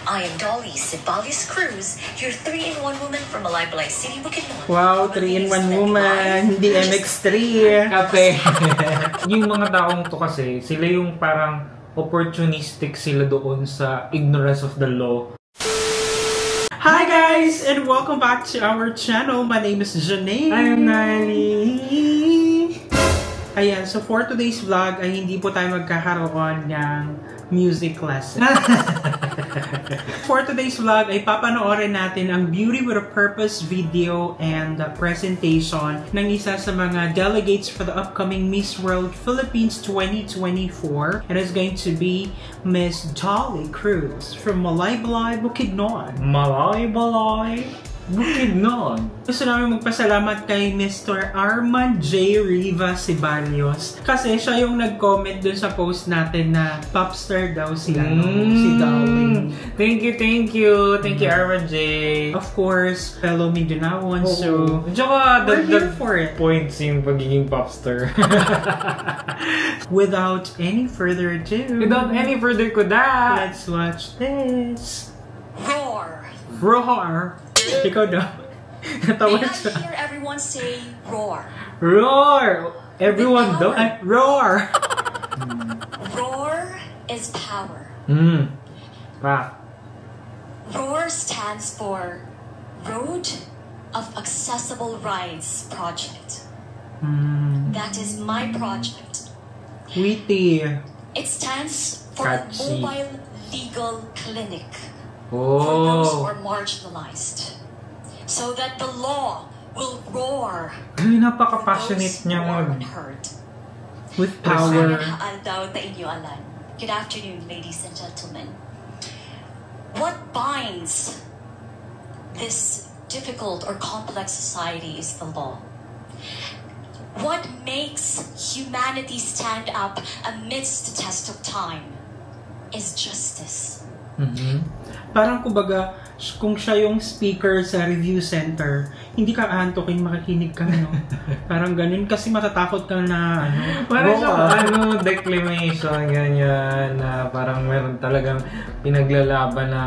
I am Dolly Sibalis Cruz, your 3-in-1 woman from Malaybalay City, Bukidnon. Wow, 3-in-1 woman, hindi MX3. Kape. Yung mga taong to kasi, sila yung parang opportunistic sila doon sa ignorance of the law. Hi guys, and welcome back to our channel. My name is Janae. I'm Nali. Ayan, so for today's vlog ay hindi po tayo magkakaroon ng music lesson. For today's vlog ay papanoorin natin ang Beauty with a Purpose video and presentation ng isa sa mga delegates for the upcoming Miss World Philippines 2024. And it's going to be Miss Dolly Cruz from Malaybalay, Bukidnon. Malaybalay, Bukidnon. Gusto namin magpasalamat kay Mr. Arman J. Riva Cibalios kasi siya yung nag-comment dun sa post natin na popstar daw si Dolly. Thank you. Thank you, Arman J. Of course, fellow Mindanaoan, so tsaka we're here for it. Points yung pagiging popstar. Without any further ado, kuda, let's watch this. Roar! Roar! Ikaw daw. Natawa May siya. I hear everyone say roar? Roar! Everyone daw. Roar! Roar is power. Pa. ROAR stands for Road of Accessible Rides Project. That is my project. Witty. It stands for Catchy. a mobile legal clinic for those who are marginalized, so that the law will roar Ay, for napaka-passionate those who niya are mag... unheard. With power. Good afternoon, ladies and gentlemen. What binds this difficult or complex society is the law. What makes humanity stand up amidst the test of time is justice. Parang kumbaga, kung siya yung speaker sa review center, hindi ka aantokin, makikinig ka, no? Parang ganun, kasi matatakot ka na, Parang sa, declamation, ganyan, na parang meron talagang pinaglalaban na...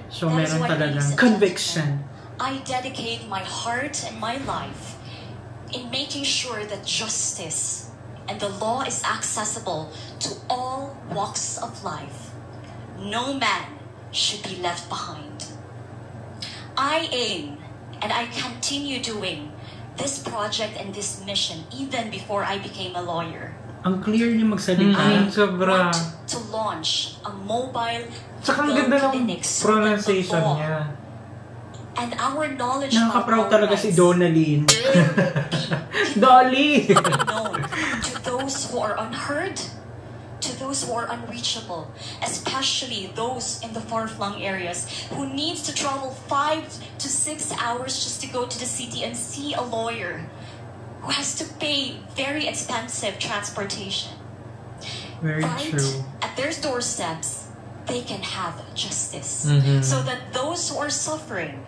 So, That is meron why, talagang ladies and conviction. gentlemen, I dedicate my heart and my life in making sure that justice and the law is accessible to all walks of life. No man should be left behind. I aim, and I continue doing this project and this mission even before I became a lawyer. Ang clear niya magsalita. I sobra. want to launch a mobile Tsaka ang legal ganda ng clinic so that the pronunciation law niya. and our knowledge Nakaka-proud about talaga si Donalyn. Dolly! known to those who are unheard, to those who are unreachable, especially those in the far-flung areas who needs to travel 5 to 6 hours just to go to the city and see a lawyer, who has to pay very expensive transportation. Very true. At their doorsteps, they can have justice, so that those who are suffering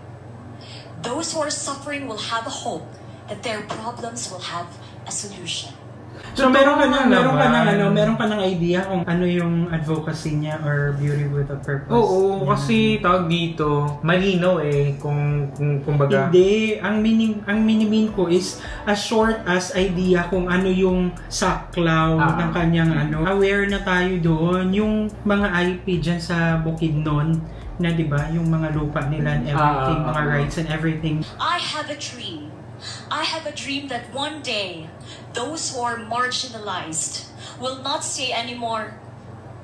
will have a hope that their problems will have a solution. So, meron ka ng idea kung ano yung advocacy niya or Beauty with a Purpose? Oo, kasi tawag dito, malinaw kung kumbaga... Hindi, ang minimin ko is as short as idea kung ano yung saklaw ng kanyang Aware na tayo doon, yung mga IP dyan sa Bukidnon, na diba, yung mga lupa nila and everything, mga rights and everything. I have a dream. I have a dream that one day, those who are marginalized will not say anymore,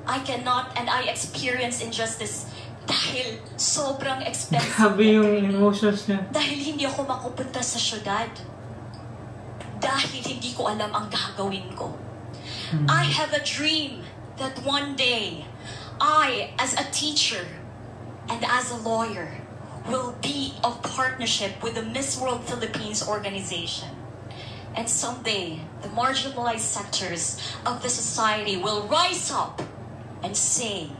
I cannot and I experience injustice dahil sobrang expensive. Sabi yung emotions niya. Dahil hindi ako makupunta sa syudad. Dahil hindi ko alam ang gagawin ko. I have a dream that one day, I, as a teacher and as a lawyer, will be of partnership with the Miss World Philippines organization. And someday, the marginalized sectors of the society will rise up and say,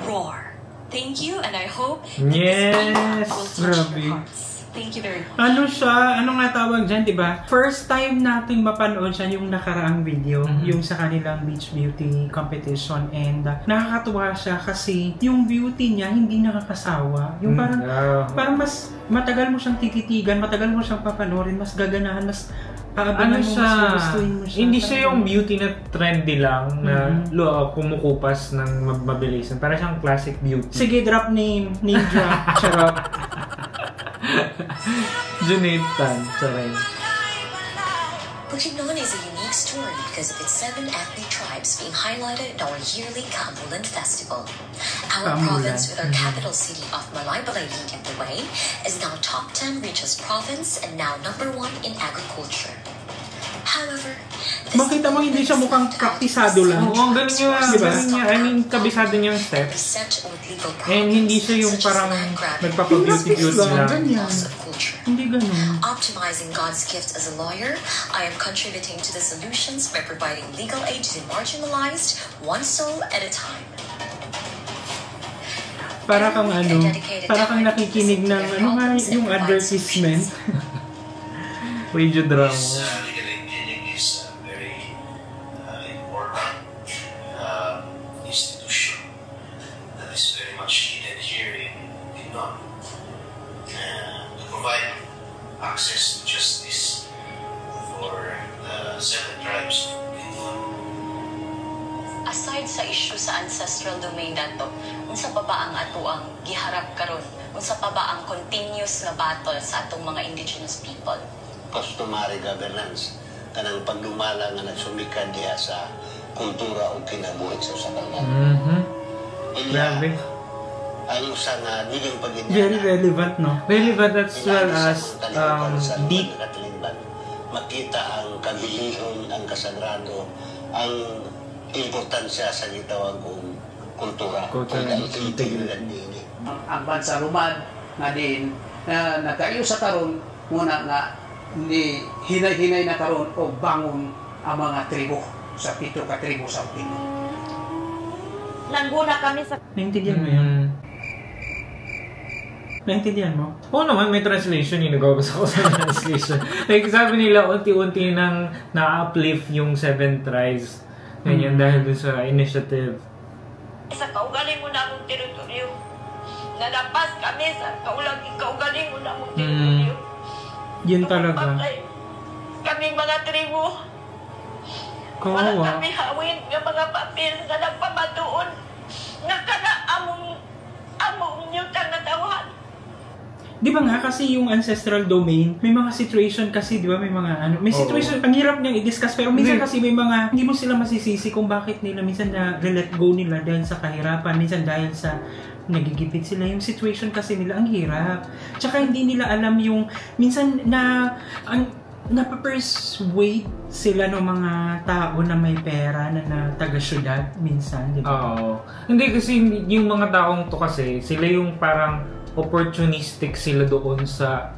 roar. Thank you, and I hope that this speech will touch your hearts. Thank you very much. Ano siya? Ano nga tawag dyan, di ba? First time nating mapanood siya yung nakaraang video, yung sa kanilang beach beauty competition, and nakakatuwa siya kasi yung beauty niya hindi nakakasawa. Yung parang mas matagal mo siyang tititigan, matagal mo siyang papanoorin, mas gaganahan, mas ano siya, gustuhin mo siya. Hindi siya yung beauty na trendy lang na kumukupas ng mabilisan. Parang siyang classic beauty. Sige, drop name drop. Charot. Junaid Tan, charay. Bukidnon is a unique story because of its 7 ethnic tribes being highlighted in our yearly Kambulan Festival. Our province, with our capital city of Malaybalay leading the way, is now top 10 richest province and now #1 in agriculture. However, makita mo hindi siya mukhang praktisado lang. Oo, ang galing niya. I mean, kabisado niyang steps. And hindi siya yung parang nagpapa-beauty lang. Hindi ganun. Optimizing God's gift as a lawyer, I am contributing to the solutions by providing legal aid to the marginalized, one soul at a time. Para kang nakikinig ng yung advertisement. Radio drama. Access to justice for the 7 tribes. Aside sa issue sa ancestral domain nato, unsa pa ba ang ato ang giharap karon? Unsa pa ba ang continuous nga battle sa atong mga indigenous people? Customary governance, kanang pagdumala nga nagsumikad diha sa kultura o kinabuhi sa usa ka Mhm. Grabe. Ang usa nga diling pagindana. Very relevant, no? Relevant as well as deep. Makita ang kabilihon, ang kasagrado, ang importansya sa gitawag kong kultura. Ang integridad niini. Ang bansa Roman nga din na nagkaiyo sa karon muna nga ni hinay-hinay na karon o bangon ang mga tribo sa 7 ka tribo sa Pino. Nangguna kami sa... Naintindihan mo yun? Naintindihan mo? Oo naman, may translation yung nagabasa ko sa translation. Like, sabi nila, unti-unti nang na-uplift yung 7 tribes. Ganyan, dahil dun sa initiative. Sa kaugaling mo na akong teritoryo. Nalapas kami sa kaugaling mo na akong teritoryo. Yun talaga. Kami mga tribo. Wala kami hawin ng mga papel na nagpamatuon. Nga kana among nyutang na tawahan. Di ba nga kasi yung ancestral domain, may mga situation kasi, di ba, may mga may situation, ang hirap niyang i-discuss, pero minsan kasi may mga, hindi mo sila masisisi kung bakit nila, minsan na let go nila dahil sa kahirapan, minsan dahil sa nagigipit sila. Yung situation kasi nila, ang hirap. Tsaka hindi nila alam yung, minsan napapersuade sila ng mga tao na may pera na taga-syudad, minsan, di ba? Oo. Hindi kasi yung mga taong to kasi, sila yung parang opportunistic sila doon sa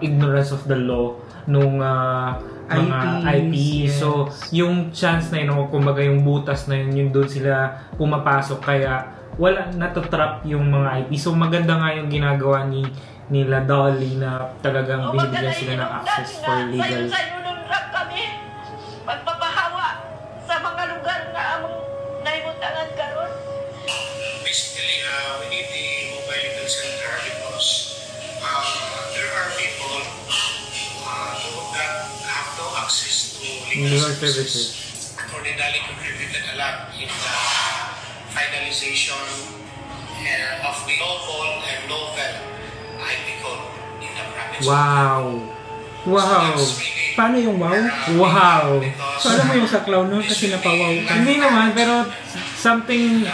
ignorance of the law nung mga IP. Yes. So, yung chance na yun, kumbaga yung butas na yun, yung doon sila pumapasok. Kaya, wala natatrap yung mga IP. So, maganda nga yung ginagawa nila Dolly na talagang binibigyan sila ng access for legal. Sayo nung rap kami. Pagpapahawa sa mga lugar na among naimutangan karon. Basically, we need the mobile legal center because there are people that have no access to legal services. Ordinarily contributed a lot in the finalization of the lawful and novel IP code in the province. Wow! Wow! Paano yung wow? Wow! So, alam mo yung sa clown nun kasi napawaw ka? Hindi naman, pero something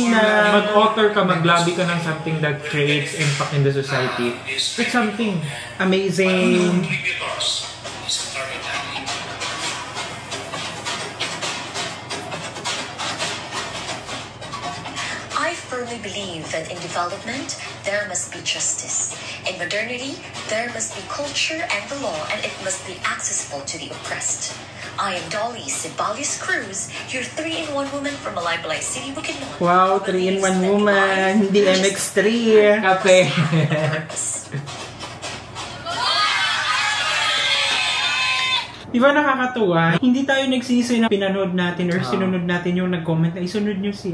na mag-author ka, mag-lobby ka ng something that creates impact in the society. It's something amazing. I firmly believe that in development, there must be justice. In modernity, there must be culture and the law, and it must be accessible to the oppressed. I am Dolly Ceballos Cruz, your 3-in-1 woman from Malaybalay City, Bukidnon. Wow, 3-in-1 woman, hindi MX3. Kape. Di ba nakakatuwa? Hindi tayo nagsisi na pinanood natin or sinunod natin yung nag-comment na isunod nyo si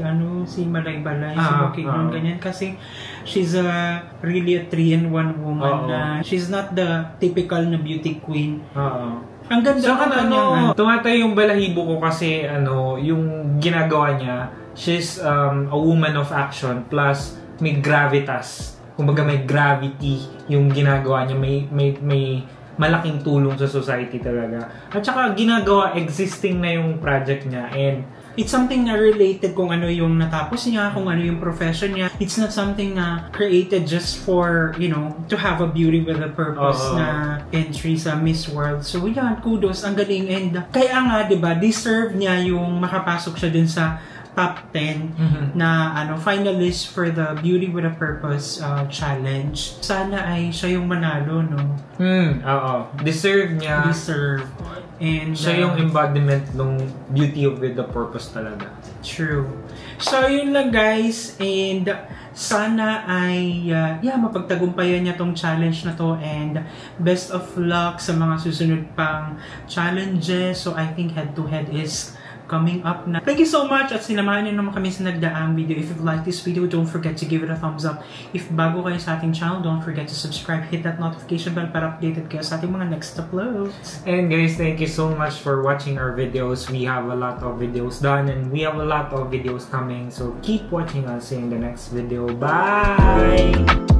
Malay Balay, si Bukid nun, ganyan. Kasi she's really a 3-in-1 woman na she's not the typical na beauty queen. Ang ganda ng kanyang tumatay yung balahibo ko kasi yung ginagawa niya, she's a woman of action plus may gravitas. Kumbaga may gravity yung ginagawa niya, may malaking tulong sa society talaga. At saka ginagawa, existing na yung project niya, and it's something na related kung ano yung natapos niya, kung ano yung profession niya. It's not something na created just for, to have a beauty with a purpose na entry sa Miss World. So yan, kudos, ang galing. And kaya nga, diba, deserve niya yung makapasok siya dun sa top 10 na finalist for the Beauty with a Purpose challenge. Sana ay siya yung manalo, no? Deserve niya. And siya yung embodiment ng beauty with a purpose talaga. True. So, yun lang guys. And sana ay mapagtagumpayan niya tong challenge na to. And best of luck sa mga susunod pang challenges. So, I think head-to-head is coming up na. Thank you so much at sinamahan niyo naman kami sa nagdaang video. If you like this video, don't forget to give it a thumbs up. If bago kayo sa ating channel, don't forget to subscribe. Hit that notification bell para updated kayo sa ating mga next uploads. And guys, thank you so much for watching our videos. We have a lot of videos done and we have a lot of videos coming. So keep watching us in the next video. Bye!